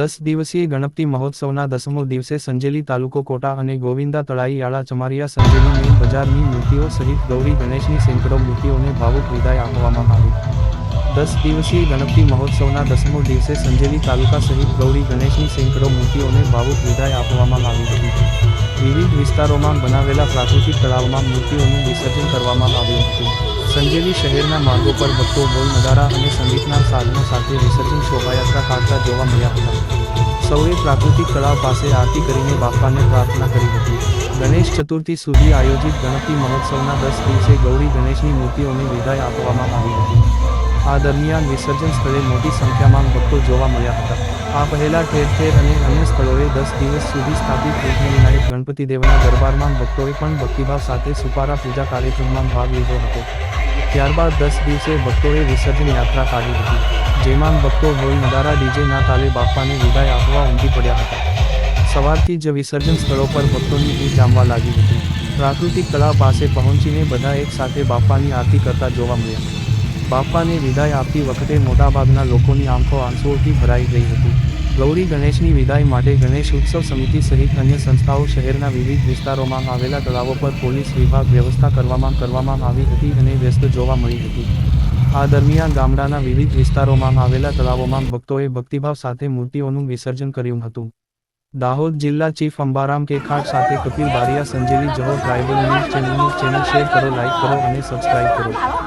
10 દિવસીય ગણપતિ મહોત્સવના 10મો દિવસે સંજેલી તાલુકો કોટા અને ગોવિંદા તળાઈયાળા ચમારિયા સંજેલી મેઇન બજારની મૂર્તિઓ સહિત ગૌરી ગણેશની સેંકડો મૂર્તિઓને ભાવુક વિદાય આપવામાં આવી। 10 દિવસીય ગણપતિ મહોત્સવના 10મો દિવસે સંજેલી તાલુકા સહિત ગૌરી ગણેશની સેંકડો મૂર્તિઓને ભાવુક વિદાય આપવામાં આવી હતી। વિવિધ વિસ્તારોમાં બનાવેલા પ્રાકૃતિક તળાવમાં મૂર્તિઓનું વિસર્જન કરવામાં આવ્યું હતું। સંજેલી શહેરના માર્ગો પર ભક્તો ઢોલ નગારા અને સંગીતના સાધનો સાથે વિસર્જન શોભાયાત્રા કાઢતા જોવા મળ્યા હતા। સૌએ પ્રાકૃતિક તળાવ પાસે આરતી કરીને બાપાને પ્રાર્થના કરી હતી। ગણેશ ચતુર્થી સુધી આયોજિત ગણપતિ મહોત્સવના 10 દિવસે ગૌરી ગણેશની મૂર્તિઓને વિદાય આપવામાં આવી હતી। આ દરમિયાન વિસર્જન સ્થળે મોટી સંખ્યામાં ભક્તો જોવા મળ્યા હતા। આ પહેલા ઠેર ઠેર અને અન્ય સ્થળોએ 10 દિવસ સુધી સ્થાપિત વિઘ્નવિનાયક ગણપતિદેવના દરબારમાં ભક્તોએ પણ ભક્તિભાવ સાથે સુપારા પૂજા કાર્યક્રમમાં ભાગ લીધો હતો। ત્યારબાદ 10 દિવસે ભક્તોએ વિસર્જન યાત્રા કાઢી હતી, જેમાં ભક્તો ઢોલ નગારા ડીજેના તાલે બાપાને વિદાય આપવા ઉમટી પડ્યા હતા। સવારથી જ વિસર્જન સ્થળો પર ભક્તોની ભીડ જામવા લાગી હતી। પ્રાકૃતિક તળાવ પાસે પહોંચીને બધા એક સાથે બાપાની આરતી કરતા જોવા મળ્યા। બાપાને વિદાય આપતી વખતે મોટાભાગના લોકોની આંખો આંસુઓથી ભરાઈ ગઈ હતી। ગૌરી ગણેશની વિદાય માટે ગણેશ ઉત્સવ સમિતિ સહિત અન્ય સંસ્થાઓ શહેરના વિવિધ વિસ્તારોમાં આવેલા તળાવો પર પોલીસ વિભાગ વ્યવસ્થા કરવામાં આવી હતી અને વ્યસ્ત જોવા મળી હતી। આ દરમિયાન ગામડાના વિવિધ વિસ્તારોમાં આવેલા તળાવોમાં ભક્તોએ ભક્તિભાવ સાથે મૂર્તિઓનું વિસર્જન કર્યું હતું। દાહોદ જિલ્લા ચીફ અંબારામ કે ખાટ સાથે Kapil Bariya, Sanjeli Jahor tribal news channel share કરો, લાઇક કરો અને સબસ્ક્રાઇબ કરો।